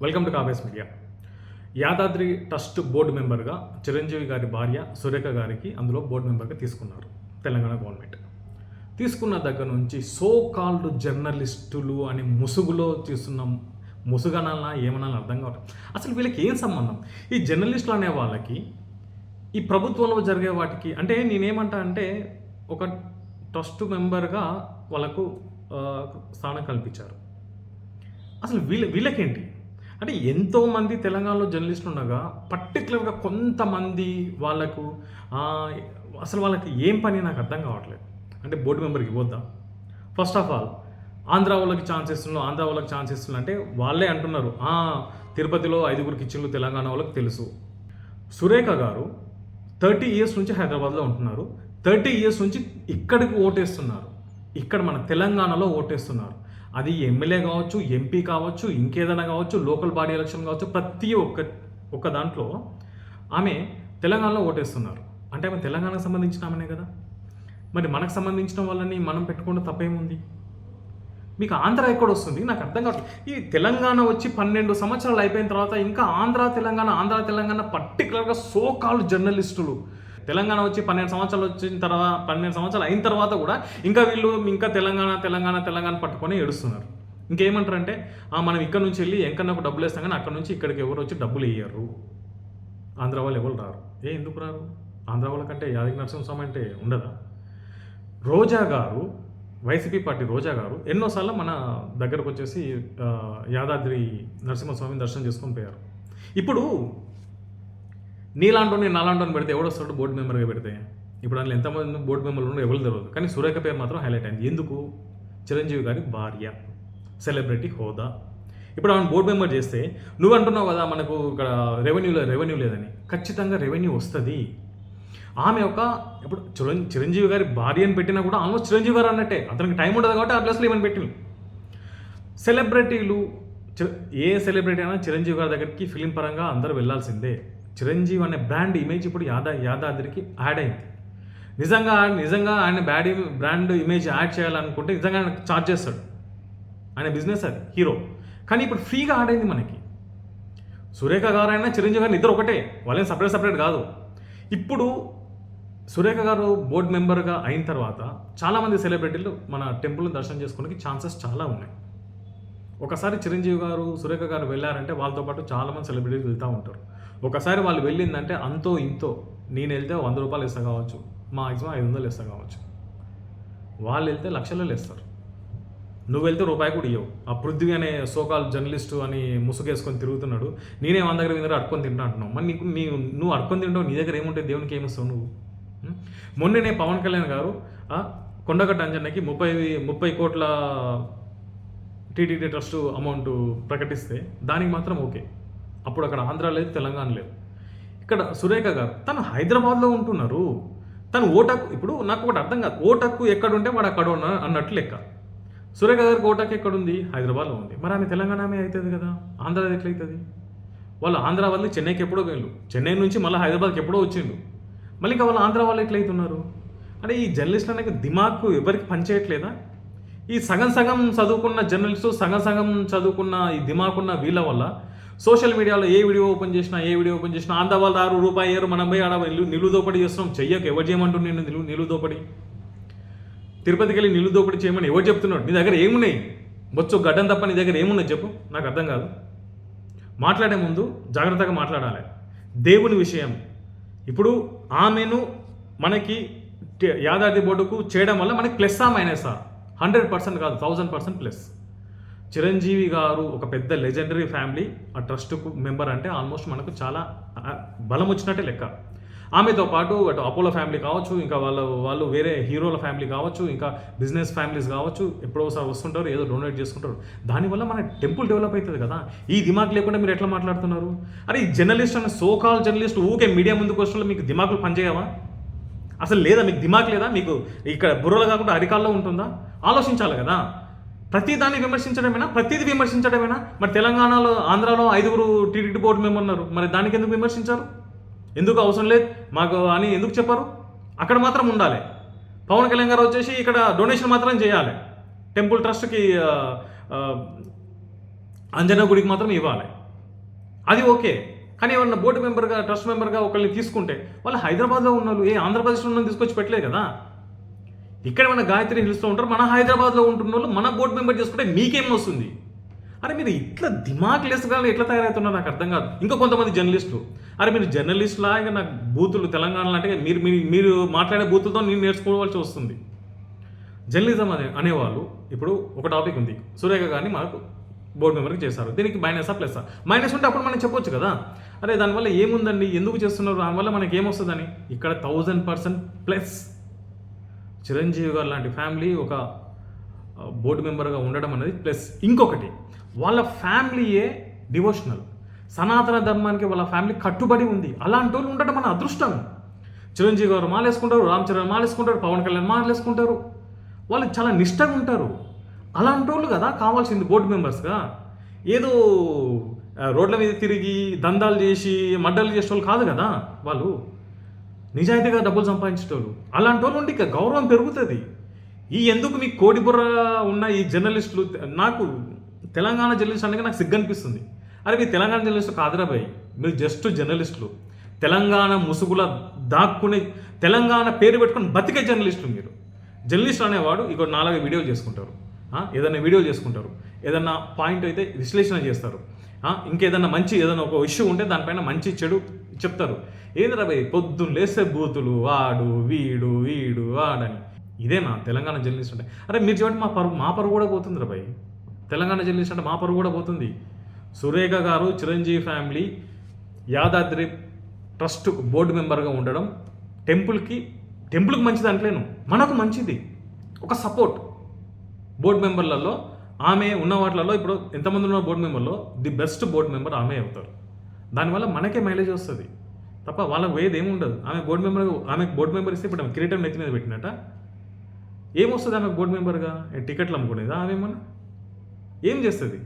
Welcome to కావేస్ media. Yadadri trust board మెంబర్గా చిరంజీవి గారి భార్య సురేఖ గారికి అందులో బోర్డు మెంబర్గా తీసుకున్నారు తెలంగాణ గవర్నమెంట్. తీసుకున్న దగ్గర నుంచి సో కాల్డ్ జర్నలిస్టులు అని ముసుగులో తీస్తున్న ముసుగనాలనా ఏమనాలని అర్థం కావట్లేదు. అసలు వీళ్ళకి ఏం సంబంధం? ఈ జర్నలిస్టులు అనే వాళ్ళకి ఈ ప్రభుత్వంలో జరిగే వాటికి అంటే నేనేమంటా అంటే ఒక ట్రస్ట్ మెంబర్గా వాళ్ళకు స్థానం కల్పించారు. అసలు వీళ్ళకేంటి అంటే ఎంతోమంది తెలంగాణలో జర్నలిస్టులు ఉండగా పర్టికులర్గా కొంతమంది వాళ్ళకు అసలు వాళ్ళకి ఏం పని నాకు అర్థం కావట్లేదు. అంటే బోర్డు మెంబర్కి ఇవ్వద్దా? ఫస్ట్ ఆఫ్ ఆల్ ఆంధ్ర వాళ్ళకి ఛాన్స్ ఇస్తున్నారు అంటే వాళ్ళే అంటున్నారు తిరుపతిలో 5గురికి ఇచ్చిండ్రు తెలంగాణ వాళ్ళకి తెలుసు. సురేఖ గారు 30 years నుంచి హైదరాబాద్లో ఉంటున్నారు. 30 years నుంచి ఇక్కడికి ఓటేస్తున్నారు. ఇక్కడ మన తెలంగాణలో ఓటేస్తున్నారు. అది ఎమ్మెల్యే కావచ్చు, ఎంపీ కావచ్చు, ఇంకేదైనా కావచ్చు, లోకల్ బాడీ ఎలక్షన్ కావచ్చు, ప్రతి ఒక్క దాంట్లో ఆమె తెలంగాణలో ఓటేస్తున్నారు. అంటే ఆమె తెలంగాణకు సంబంధించిన ఆమెనే కదా. మరి మనకు సంబంధించిన వాళ్ళని మనం పెట్టుకుంటే తప్పేముంది? మీకు ఆంధ్ర ఎక్కడ వస్తుంది నాకు అర్థం కావట్లేదు. ఈ తెలంగాణ వచ్చి 12 సంవత్సరాలు అయిపోయిన తర్వాత ఇంకా ఆంధ్ర తెలంగాణ పర్టికులర్గా సో కాల్డ్ జర్నలిస్టులు తెలంగాణ వచ్చి 12 సంవత్సరాలు వచ్చిన తర్వాత 12 సంవత్సరాలు అయిన తర్వాత కూడా వీళ్ళు ఇంకా తెలంగాణ పట్టుకొని ఏడుస్తున్నారు. ఇంకేమంటారంటే మనం ఇక్కడ నుంచి వెళ్ళి ఎంకన్నకు డబ్బులు వేస్తాం కానీ అక్కడ నుంచి ఇక్కడికి ఎవరు వచ్చి డబ్బులు వేయరు, ఆంధ్ర వాళ్ళు ఎవరు రారు. ఎందుకు రారు? ఆంధ్ర వాళ్ళకంటే యాదగిరి నరసింహస్వామి అంటే ఉండదా? రోజా గారు, వైసీపీ పార్టీ రోజా గారు ఎన్నోసార్లు మన దగ్గరకు వచ్చేసి యాదాద్రి నరసింహస్వామిని దర్శనం చేసుకొని పోయారు. ఇప్పుడు నాలాంటోని పెడితే ఎవడొస్తాడు బోర్డు మెంబర్గా పెడితే? ఇప్పుడు అందులో ఎంతమంది బోర్డు మెంబర్లు ఉన్నారో ఎవరు తెలియదు. కానీ సురేఖ పేరు మాత్రం హైలైట్ అయింది. ఎందుకు? చిరంజీవి గారి భార్య, సెలబ్రిటీ హోదా. ఇప్పుడు ఆమెను బోర్డు మెంబర్ చేస్తే నువ్వు అంటున్నావు కదా మనకు ఇక్కడ రెవెన్యూ లేదని. ఖచ్చితంగా రెవెన్యూ వస్తుంది. ఆమె ఇప్పుడు చిరంజీవి గారి భార్యను పెట్టినా కూడా ఆల్మోస్ట్ చిరంజీవి గారు అన్నట్టే. అతనికి టైం ఉండదు కాబట్టి ఆ ప్లేస్లో ఏమని పెట్టిన సెలబ్రిటీలు, ఏ సెలబ్రిటీ అయినా చిరంజీవి గారి దగ్గరికి ఫిలిం పరంగా అందరూ వెళ్ళాల్సిందే. చిరంజీవి అనే బ్రాండ్ ఇమేజ్ ఇప్పుడు యాదాద్రికి యాడ్ అయింది. నిజంగా ఆయన బ్రాండ్ ఇమేజ్ యాడ్ చేయాలనుకుంటే నిజంగా ఆయన ఛార్జ్ చేస్తాడు. ఆయన బిజినెస్ అది, హీరో. కానీ ఇప్పుడు ఫ్రీగా యాడ్ అయింది మనకి. సురేఖ గారు అయినా చిరంజీవి గారిని ఇద్దరు ఒకటే, వాళ్ళేం సపరేట్ కాదు. ఇప్పుడు సురేఖ గారు బోర్డు మెంబర్గా అయిన తర్వాత చాలామంది సెలబ్రిటీలు మన టెంపుల్ని దర్శనం చేసుకోవడానికి ఛాన్సెస్ చాలా ఉన్నాయి. ఒకసారి చిరంజీవి గారు, సురేఖ గారు వెళ్ళారంటే వాళ్ళతో పాటు చాలామంది సెలబ్రిటీలు వెళ్తూ ఉంటారు. ఒకసారి వాళ్ళు వెళ్ళిందంటే అంతో ఇంతో, నేను వెళ్తే 100 రూపాయలు ఇస్తా కావచ్చు, మాక్సిమం 500 ఇస్తా కావచ్చు. వాళ్ళు వెళ్తే లక్షల్లో ఇస్తారు. నువ్వు వెళ్తే రూపాయి కూడా ఇవ్వవు. ఆ పృథ్వీ అనే సోకాల్ జర్నలిస్టు అని ముసుగేసుకొని తిరుగుతున్నాడు. నేనే మన దగ్గర అడుకొని తింటా అంటున్నావు. మరి నువ్వు అడుకొని తింటావు, నీ దగ్గర ఏముంటే దేవునికి ఏమిస్తావు నువ్వు? మొన్ననే పవన్ కళ్యాణ్ గారు కొండగట్ట అంజన్నకి 30 కోట్ల టీటీడీ ట్రస్ట్ అమౌంట్ ప్రకటిస్తే దానికి మాత్రం ఓకే. అప్పుడు అక్కడ ఆంధ్ర లేదు, తెలంగాణ లేదు. ఇక్కడ సురేఖ గారు తను హైదరాబాద్లో ఉంటున్నారు. తను ఓటక్కు, ఇప్పుడు నాకు ఒకటి అర్థం కాదు, ఓటక్కు ఎక్కడుంటే వాడు అక్కడ అన్నట్లు లెక్క. సురేఖ గారికి ఓటక్కు ఎక్కడుంది? హైదరాబాద్లో ఉంది. మరి ఆమె తెలంగాణ అవుతుంది కదా, ఆంధ్ర ఎట్లయితుంది? వాళ్ళు ఆంధ్ర వాళ్ళు చెన్నైకి ఎప్పుడో వెళ్ళు, చెన్నై నుంచి మళ్ళీ హైదరాబాద్కి ఎప్పుడో వచ్చిండు, మళ్ళీ ఇంకా వాళ్ళు ఆంధ్ర వాళ్ళు ఎట్లయితున్నారు? అంటే ఈ జర్నలిస్టులు అనేది దిమాగ్ ఎవరికి పనిచేయట్లేదా? ఈ సగం చదువుకున్న జర్నలిస్టు, సగం చదువుకున్న ఈ దిమాకున్న వీళ్ళ వల్ల సోషల్ మీడియాలో ఏ వీడియో ఓపెన్ చేసినా ఆంధ్ర వాళ్ళు రూపాయి ఏరు, మనం పోయి ఆడ నిలువు దోపిడీ చేస్తున్నాం. చెయ్యకు, ఎవరు చేయమంటుంది? నేను నిలువు దోపిడీ తిరుపతికి వెళ్ళి నిలువు దోపిడీ చేయమని ఎవరు చెప్తున్నాడు? నీ దగ్గర ఏమున్నాయి? బొచ్చు గడ్డం తప్ప నీ దగ్గర ఏమున్నాయి చెప్పు, నాకు అర్థం కాదు. మాట్లాడే ముందు జాగ్రత్తగా మాట్లాడాలి. దేవుని విషయం ఇప్పుడు ఆమెను మనకి యాదాద్రి బోర్డుకు చేయడం వల్ల మనకి ప్లస్సా మైనసా? 100% కాదు, 1000% ప్లస్. చిరంజీవి గారు ఒక పెద్ద లెజెండరీ ఫ్యామిలీ, ఆ ట్రస్ట్కు మెంబర్ అంటే ఆల్మోస్ట్ మనకు చాలా బలం వచ్చినట్టే లెక్క. ఆమెతో పాటు అటు అపోలో ఫ్యామిలీ కావచ్చు, ఇంకా వాళ్ళు వేరే హీరోల ఫ్యామిలీ కావచ్చు, ఇంకా బిజినెస్ ఫ్యామిలీస్ కావచ్చు, ఎప్పుడోసారి వస్తుంటారు, ఏదో డొనేట్ చేసుకుంటారు. దానివల్ల మన టెంపుల్ డెవలప్ అవుతుంది కదా. ఈ దిమాగ్ లేకుండా మీరు ఎట్లా మాట్లాడుతున్నారు? అరే ఈ జర్నలిస్ట్ అనే సోకాల్ జర్నలిస్ట్ ఊకే మీడియా ముందుకు వచ్చిన మీకు దిమాగులు పనిచేయవా? అసలు లేదా మీకు దిమాగ్ లేదా? మీకు ఇక్కడ బుర్రలు కాకుండా అరికాల్లో ఉంటుందా? ఆలోచించాలి కదా. ప్రతిదాన్ని ప్రతిదీ విమర్శించడమేనా? మరి తెలంగాణలో, ఆంధ్రాలో 5గురు టీటీడీ బోర్డు మెంబర్ ఉన్నారు, మరి దానికి ఎందుకు విమర్శించారు? ఎందుకు అవసరం లేదు మాకు అని ఎందుకు చెప్పారు? అక్కడ మాత్రం ఉండాలి. పవన్ కళ్యాణ్ గారు వచ్చేసి ఇక్కడ డొనేషన్ మాత్రం చేయాలి, టెంపుల్ ట్రస్ట్కి అంజనా గుడికి మాత్రం ఇవ్వాలి. అది ఓకే. కానీ ఎవరన్నా బోర్డు మెంబర్‌గా, ట్రస్ట్ మెంబర్‌గా ఒకళ్ళని తీసుకుంటే వాళ్ళు హైదరాబాద్‌లో ఉన్నోళ్ళు, ఆంధ్రప్రదేశ్‌లో ఉన్నోళ్ళని తీసుకొచ్చి పెట్టలేదు కదా! ఇక్కడ మన గాయత్రి హిల్స్‌లో ఉంటారు. మన హైదరాబాద్‌లో ఉంటున్నోళ్ళు మన బోర్డు మెంబర్ చేసుకుంటే మీకేమొస్తుంది? అరే మీరు ఇట్లా దిమాగ్ లెస్‌గా ఎట్లా తయారవుతున్నారో నాకు అర్థం కాదు. ఇంకా కొంతమంది జర్నలిస్టులు, అరే మీరు జర్నలిస్ట్‌లా ఇక నాకు బూతులు తెలంగాణలో అంటే మీరు మాట్లాడే బూతులతో నేను నేర్చుకోవాల్సి వస్తుంది. జర్నలిజం అనేవాళ్ళు ఇప్పుడు ఒక టాపిక్ ఉంది. సురేఖ గారిని మనకు బోర్డు మెంబర్‌గా చేశారు. దీనికి మైనసా, ప్లస్సా? మైనస్ ఉంటే అప్పుడు మనం చెప్పొచ్చు కదా! అరే దానివల్ల ఏముందండి? ఎందుకు చేస్తున్నారు? దానివల్ల మనకేమొస్తదని? ఇక్కడ 1000% ప్లస్. చిరంజీవి గారు లాంటి ఫ్యామిలీ ఒక బోర్డు మెంబర్‌గా ఉండడం అనేది ప్లస్. ఇంకొకటి వాళ్ళ ఫ్యామిలీయే డివోషనల్. సనాతన ధర్మానికి వాళ్ళ ఫ్యామిలీ కట్టుబడి ఉంది. అలాంటోళ్ళు ఉండడం మన అదృష్టం. చిరంజీవి గారు మాలేసుకుంటారు, రామ్ చరణ్ మాలేసుకుంటారు, పవన్ కళ్యాణ్ మాలేసుకుంటారు. వాళ్ళు చాలా నిష్టగా ఉంటారు. అలాంటోళ్ళు కదా కావాల్సింది బోర్డు మెంబర్స్‌గా. ఏదో రోడ్ల మీద తిరిగి దందాలు చేసి, మర్డర్లు చేసేటోళ్ళు కాదు కదా వాళ్ళు. నిజాయితీగా డబ్బులు సంపాదించేటోళ్ళు. అలాంటోళ్ళు ఉంటే ఇక గౌరవం పెరుగుతది. ఎందుకు మీకు కోడి బుర్ర ఉన్న ఈ జర్నలిస్టులు నాకు తెలంగాణ జర్నలిస్ట్ అనగా నాకు సిగ్గనిపిస్తుంది. అరే మీరు తెలంగాణ జర్నలిస్టు కాదురా భయ్. మీరు జస్ట్ జర్నలిస్టులు. తెలంగాణ ముసుగుల దాక్కునే తెలంగాణ పేరు పెట్టుకొని బతికే జర్నలిస్టులు మీరు. జర్నలిస్ట్ అనేవాడు ఇక 4 వీడియోలు చేసుకుంటారు. ఏదైనా వీడియోలు చేసుకుంటారు. ఏదన్నా పాయింట్ అయితే విశ్లేషణ చేస్తారు. ఇంకేదన్నా మంచి ఏదైనా ఒక ఇష్యూ ఉంటే దానిపైన మంచి చెడు చెప్తారు. ఏందిరా భయ్ పొద్దున్న లేస్తే బూతులు వాడు వీడు వాడని. ఇదేనా తెలంగాణ జర్నలిస్ట్ అంటే? అరే మీరు చూడండి మా పరువు కూడా పోతుందిరా భయ్. తెలంగాణ జర్నలిస్ట్ అంటే మా పరువు కూడా పోతుంది. సురేఖ గారు Chiranjeevi family Yadadri trust board మెంబర్గా ఉండడం టెంపుల్కి మంచిది అంటలేను, మనకు మంచిది. ఒక సపోర్ట్. బోర్డు మెంబర్లలో ఆమె ఉన్న వాటిలలో ఇప్పుడు ఎంతమంది ఉన్న బోర్డు మెంబర్లో ది బెస్ట్ బోర్డు మెంబర్ ఆమె అవుతారు. దానివల్ల మనకే మైలేజ్ వస్తుంది తప్ప వాళ్ళకి వేది ఏముండదు. ఆమెకు బోర్డు మెంబర్ ఇస్తే ఇప్పుడు ఆమె కిరీటం నెత్తి మీద పెట్టినట్ట ఏమొస్తుంది ఆమెకు బోర్డు మెంబర్గా? టికెట్లు అమ్ముకునేదా? ఆమె ఏమన్నా ఏం చేస్తుంది?